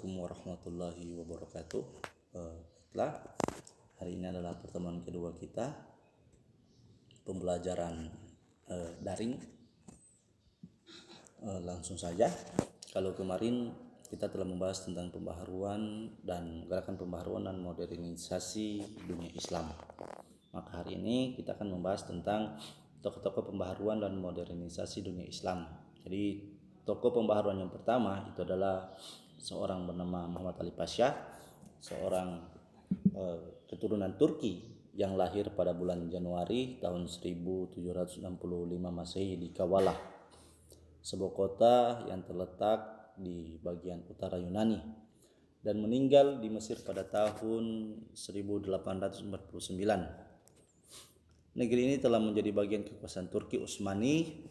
Assalamualaikum warahmatullahi wabarakatuh. Baiklah, hari ini adalah pertemuan kedua kita pembelajaran daring. Langsung saja. Kalau kemarin kita telah membahas tentang pembaharuan dan gerakan pembaharuan dan modernisasi dunia Islam. Maka hari ini kita akan membahas tentang tokoh-tokoh pembaharuan dan modernisasi dunia Islam. Jadi tokoh pembaharuan yang pertama itu adalah seorang bernama Muhammad Ali Pasha, seorang keturunan Turki yang lahir pada bulan Januari tahun 1765 Masehi di Kawalah, sebuah kota yang terletak di bagian utara Yunani, dan meninggal di Mesir pada tahun 1849. Negeri ini telah menjadi bagian kekuasaan Turki Utsmani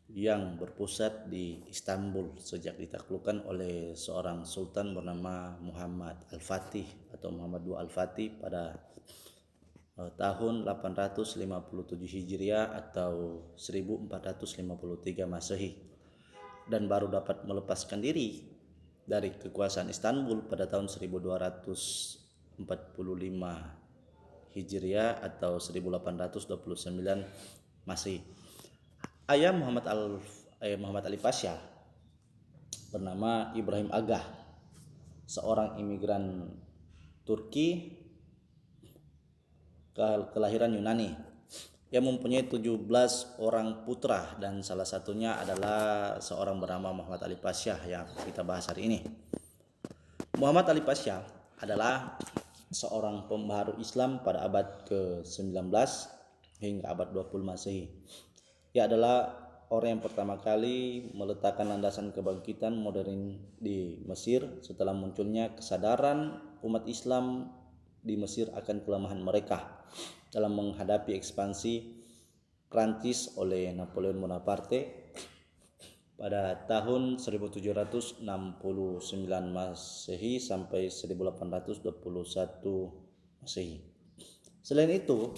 yang berpusat di Istanbul sejak ditaklukkan oleh seorang sultan bernama Muhammad Al-Fatih atau Muhammad II Al-Fatih pada tahun 857 Hijriah atau 1453 Masehi, dan baru dapat melepaskan diri dari kekuasaan Istanbul pada tahun 1245 Hijriah atau 1829 Masehi. Ayah Muhammad Ali Pasha bernama Ibrahim Agah, seorang imigran Turki kelahiran Yunani yang mempunyai 17 orang putra, dan salah satunya adalah seorang bernama Muhammad Ali Pasha yang kita bahas hari ini. Muhammad Ali Pasha adalah seorang pembaharu Islam pada abad ke-19 hingga abad 20 Masehi. Ia adalah orang yang pertama kali meletakkan landasan kebangkitan modern di Mesir setelah munculnya kesadaran umat Islam di Mesir akan kelemahan mereka dalam menghadapi ekspansi Prancis oleh Napoleon Bonaparte pada tahun 1769 Masehi sampai 1821 Masehi. Selain itu,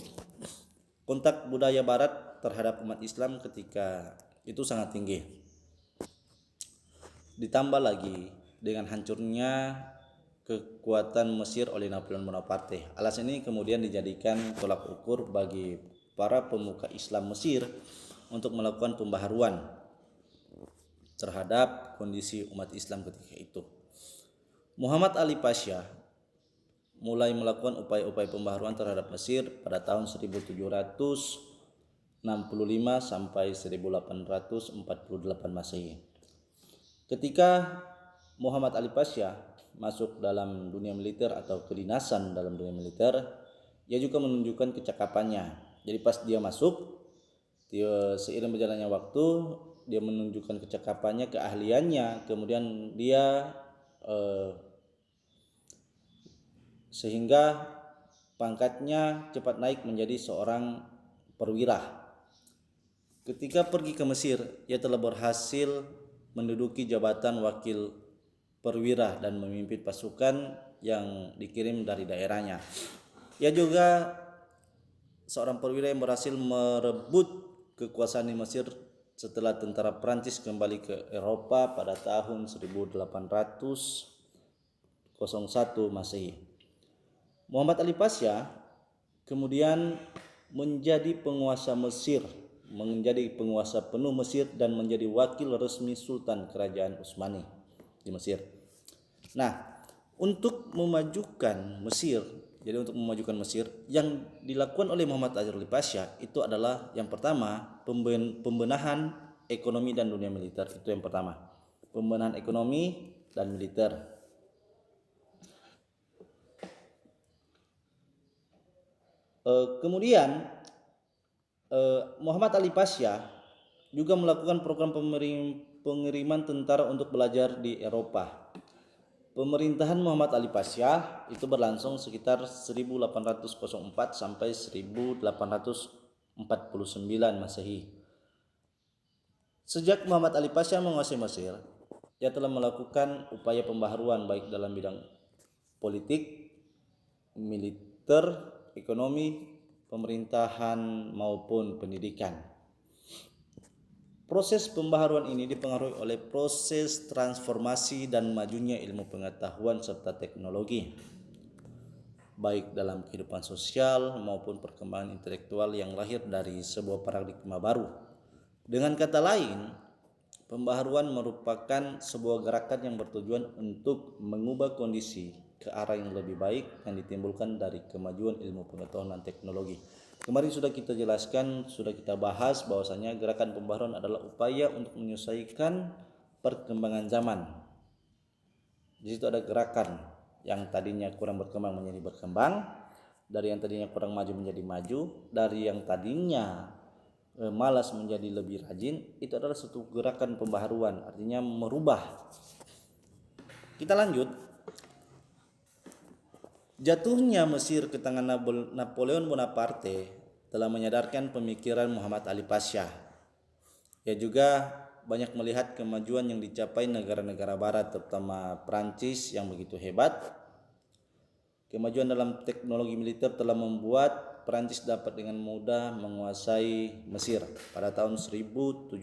kontak budaya Barat terhadap umat Islam ketika itu sangat tinggi. Ditambah lagi dengan hancurnya kekuatan Mesir oleh Napoleon Bonaparte. Alasan ini kemudian dijadikan tolak ukur bagi para pemuka Islam Mesir untuk melakukan pembaharuan terhadap kondisi umat Islam ketika itu. Muhammad Ali Pasha mulai melakukan upaya-upaya pembaharuan terhadap Mesir pada tahun 1765 sampai 1848 Masehi. Ketika Muhammad Ali Pasha masuk dalam dunia militer atau kedinasan dalam dunia militer, ia juga menunjukkan kecakapannya. Jadi pas dia masuk, seiring berjalannya waktu, dia menunjukkan kecakapannya, keahliannya, kemudian dia sehingga pangkatnya cepat naik menjadi seorang perwira. Ketika pergi ke Mesir, ia telah berhasil menduduki jabatan wakil perwira dan memimpin pasukan yang dikirim dari daerahnya. Ia juga seorang perwira yang berhasil merebut kekuasaan di Mesir setelah tentara Prancis kembali ke Eropa pada tahun 1801 Masehi. Muhammad Ali Pasha kemudian menjadi penguasa Mesir, menjadi penguasa penuh Mesir dan menjadi wakil resmi Sultan Kerajaan Utsmani di Mesir. Nah, untuk memajukan Mesir, yang dilakukan oleh Muhammad Ali Pasha itu adalah yang pertama pembenahan ekonomi dan dunia militer. Itu yang pertama, pembenahan ekonomi dan militer. Kemudian Muhammad Ali Pasha juga melakukan program pengiriman tentara untuk belajar di Eropa. Pemerintahan Muhammad Ali Pasha itu berlangsung sekitar 1804 sampai 1849 Masehi. Sejak Muhammad Ali Pasha menguasai Mesir, ia telah melakukan upaya pembaharuan baik dalam bidang politik, militer, ekonomi, pemerintahan maupun pendidikan. Proses pembaharuan ini dipengaruhi oleh proses transformasi dan majunya ilmu pengetahuan serta teknologi, baik dalam kehidupan sosial maupun perkembangan intelektual yang lahir dari sebuah paradigma baru. Dengan kata lain, pembaharuan merupakan sebuah gerakan yang bertujuan untuk mengubah kondisi ke arah yang lebih baik yang ditimbulkan dari kemajuan ilmu pengetahuan dan teknologi. Kemarin sudah kita jelaskan, sudah kita bahas bahwasanya gerakan pembaharuan adalah upaya untuk menyesuaikan perkembangan zaman. Di situ ada gerakan yang tadinya kurang berkembang menjadi berkembang, dari yang tadinya kurang maju menjadi maju, dari yang tadinya malas menjadi lebih rajin. Itu adalah suatu gerakan pembaharuan, artinya merubah. Kita lanjut. Jatuhnya Mesir ke tangan Napoleon Bonaparte telah menyadarkan pemikiran Muhammad Ali Pasha. Ia juga banyak melihat kemajuan yang dicapai negara-negara barat, terutama Prancis yang begitu hebat. Kemajuan dalam teknologi militer telah membuat Prancis dapat dengan mudah menguasai Mesir pada tahun 1798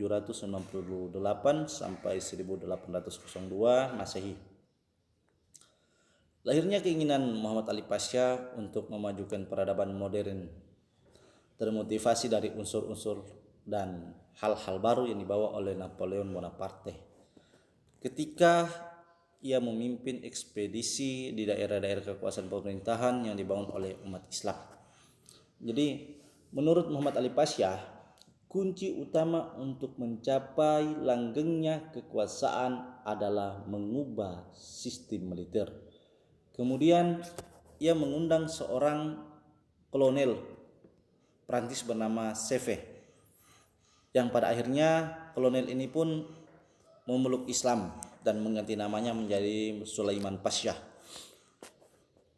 sampai 1802 Masehi. Lahirnya keinginan Muhammad Ali Pasha untuk memajukan peradaban modern termotivasi dari unsur-unsur dan hal-hal baru yang dibawa oleh Napoleon Bonaparte. Ketika ia memimpin ekspedisi di daerah-daerah kekuasaan pemerintahan yang dibangun oleh umat Islam. Jadi, menurut Muhammad Ali Pasha, kunci utama untuk mencapai langgengnya kekuasaan adalah mengubah sistem militer. Kemudian ia mengundang seorang kolonel Prancis bernama Seve, yang pada akhirnya kolonel ini pun memeluk Islam dan mengganti namanya menjadi Sulaiman Pasha.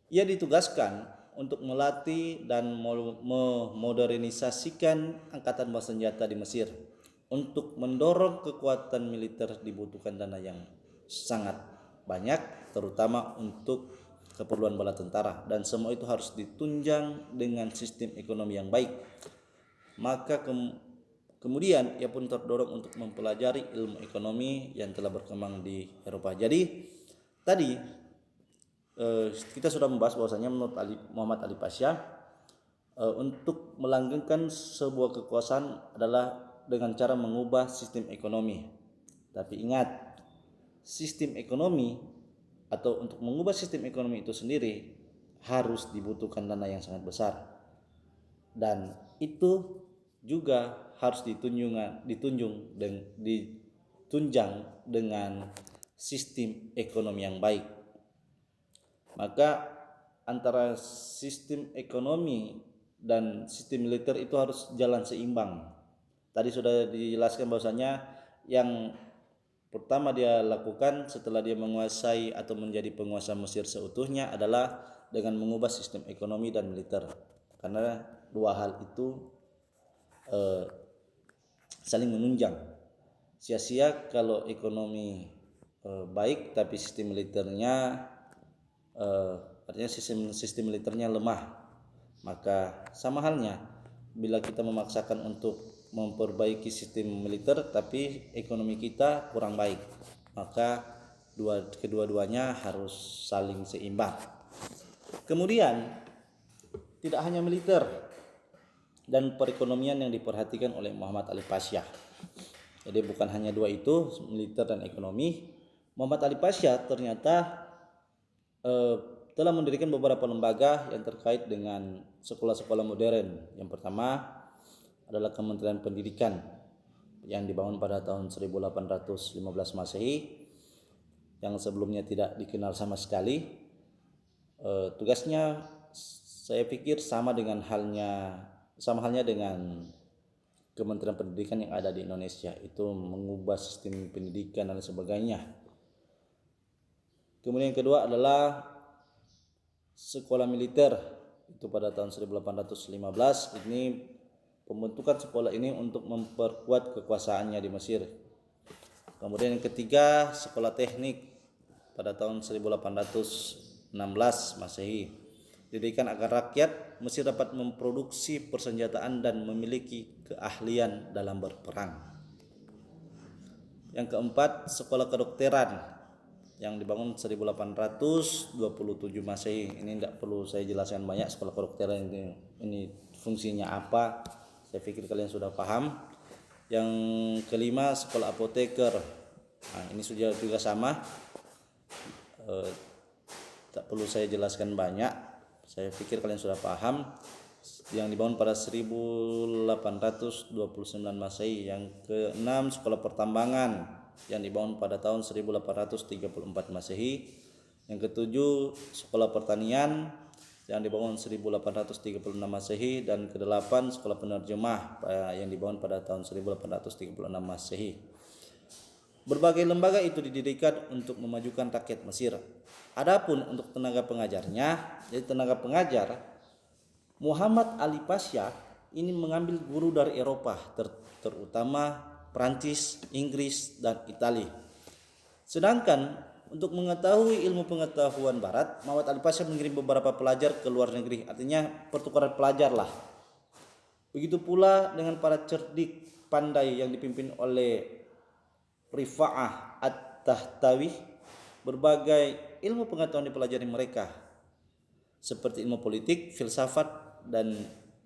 Ia ditugaskan untuk melatih dan memodernisasikan angkatan bersenjata di Mesir. Untuk mendorong kekuatan militer dibutuhkan dana yang sangat banyak, terutama untuk keperluan bala tentara, dan semua itu harus ditunjang dengan sistem ekonomi yang baik. Maka kemudian ia pun terdorong untuk mempelajari ilmu ekonomi yang telah berkembang di Eropa. Jadi tadi kita sudah membahas bahwasanya menurut Muhammad Ali Pasha untuk melanggengkan sebuah kekuasaan adalah dengan cara mengubah sistem ekonomi. Tapi ingat, sistem ekonomi atau untuk mengubah sistem ekonomi itu sendiri harus dibutuhkan dana yang sangat besar, dan itu juga harus ditunjang dengan sistem ekonomi yang baik. Maka antara sistem ekonomi dan sistem militer itu harus jalan seimbang. Tadi sudah dijelaskan bahwasanya yang pertama dia lakukan setelah dia menguasai atau menjadi penguasa Mesir seutuhnya adalah dengan mengubah sistem ekonomi dan militer, karena dua hal itu saling menunjang. Sia-sia kalau ekonomi baik tapi sistem militernya artinya sistem militernya lemah. Maka sama halnya bila kita memaksakan untuk memperbaiki sistem militer tapi ekonomi kita kurang baik, maka kedua-duanya harus saling seimbang. Kemudian tidak hanya militer dan perekonomian yang diperhatikan oleh Muhammad Ali Pasha. Jadi bukan hanya dua itu, militer dan ekonomi. Muhammad Ali Pasha ternyata telah mendirikan beberapa lembaga yang terkait dengan sekolah-sekolah modern. Yang pertama adalah Kementerian Pendidikan yang dibangun pada tahun 1815 Masehi, yang sebelumnya tidak dikenal sama sekali. Tugasnya saya pikir sama halnya dengan Kementerian Pendidikan yang ada di Indonesia, itu mengubah sistem pendidikan dan sebagainya. Kemudian yang kedua adalah sekolah militer, itu pada tahun 1815. Ini pembentukan sekolah ini untuk memperkuat kekuasaannya di Mesir. Kemudian yang ketiga, sekolah teknik pada tahun 1816 Masehi, didirikan agar rakyat Mesir dapat memproduksi persenjataan dan memiliki keahlian dalam berperang. Yang keempat, sekolah kedokteran yang dibangun 1827 Masehi. Ini tidak perlu saya jelaskan banyak sekolah kedokteran ini fungsinya apa. Saya pikir kalian sudah paham. Yang kelima, sekolah apoteker. Nah, ini sudah juga sama. Tak perlu saya jelaskan banyak. Saya pikir kalian sudah paham. Yang dibangun pada 1829 Masehi. Yang keenam, sekolah pertambangan yang dibangun pada tahun 1834 Masehi. Yang ketujuh, sekolah pertanian yang dibangun 1836 Masehi. Dan kedelapan, sekolah penerjemah yang dibangun pada tahun 1836 Masehi. Berbagai lembaga itu didirikan untuk memajukan rakyat Mesir. Adapun untuk tenaga pengajarnya, jadi tenaga pengajar Muhammad Ali Pasha ini mengambil guru dari Eropa, terutama Prancis, Inggris, dan Italia. Sedangkan untuk mengetahui ilmu pengetahuan Barat, Muhammad Ali Pasha mengirim beberapa pelajar ke luar negeri, artinya pertukaran pelajar lah. Begitu pula dengan para cerdik pandai yang dipimpin oleh Rifa'ah At-Tahtawi. Berbagai ilmu pengetahuan dipelajari mereka, seperti ilmu politik, filsafat, dan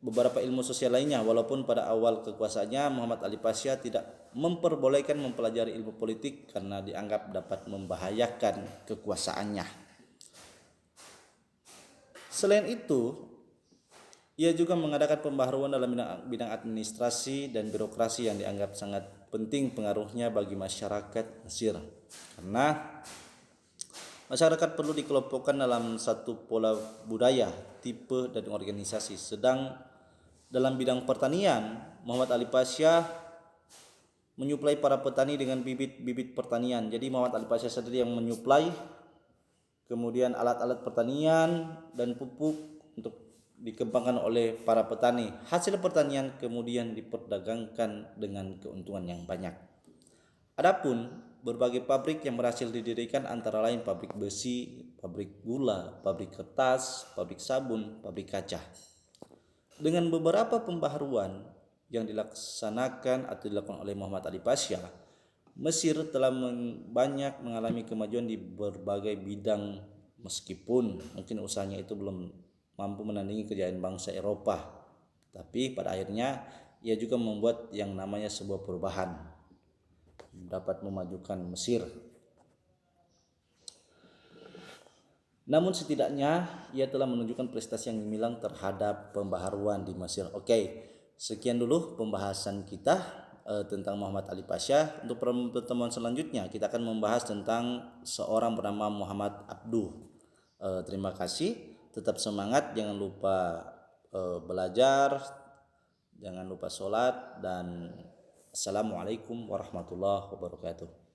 beberapa ilmu sosial lainnya. Walaupun pada awal kekuasaannya Muhammad Ali Pasha tidak memperbolehkan mempelajari ilmu politik karena dianggap dapat membahayakan kekuasaannya. Selain itu, ia juga mengadakan pembaharuan dalam bidang administrasi dan birokrasi yang dianggap sangat penting pengaruhnya bagi masyarakat Mesir. Karena masyarakat perlu dikelompokkan dalam satu pola budaya, tipe, dan organisasi. Sedang dalam bidang pertanian, Muhammad Ali Pasha menyuplai para petani dengan bibit-bibit pertanian. Jadi Muhammad Ali Pasha sendiri yang menyuplai, kemudian alat-alat pertanian dan pupuk untuk dikembangkan oleh para petani. Hasil pertanian kemudian diperdagangkan dengan keuntungan yang banyak. Adapun berbagai pabrik yang berhasil didirikan antara lain pabrik besi, pabrik gula, pabrik kertas, pabrik sabun, pabrik kaca. Dengan beberapa pembaharuan yang dilaksanakan atau dilakukan oleh Muhammad Ali Pasha, Mesir telah banyak mengalami kemajuan di berbagai bidang, meskipun mungkin usahanya itu belum mampu menandingi kejayaan bangsa Eropa. Tapi pada akhirnya ia juga membuat yang namanya sebuah perubahan, dapat memajukan Mesir. Namun setidaknya ia telah menunjukkan prestasi yang gemilang terhadap pembaharuan di Mesir. Oke, sekian dulu pembahasan kita tentang Muhammad Ali Pasha. Untuk pertemuan selanjutnya kita akan membahas tentang seorang bernama Muhammad Abduh. Terima kasih, tetap semangat, jangan lupa belajar, jangan lupa sholat, dan assalamualaikum warahmatullahi wabarakatuh.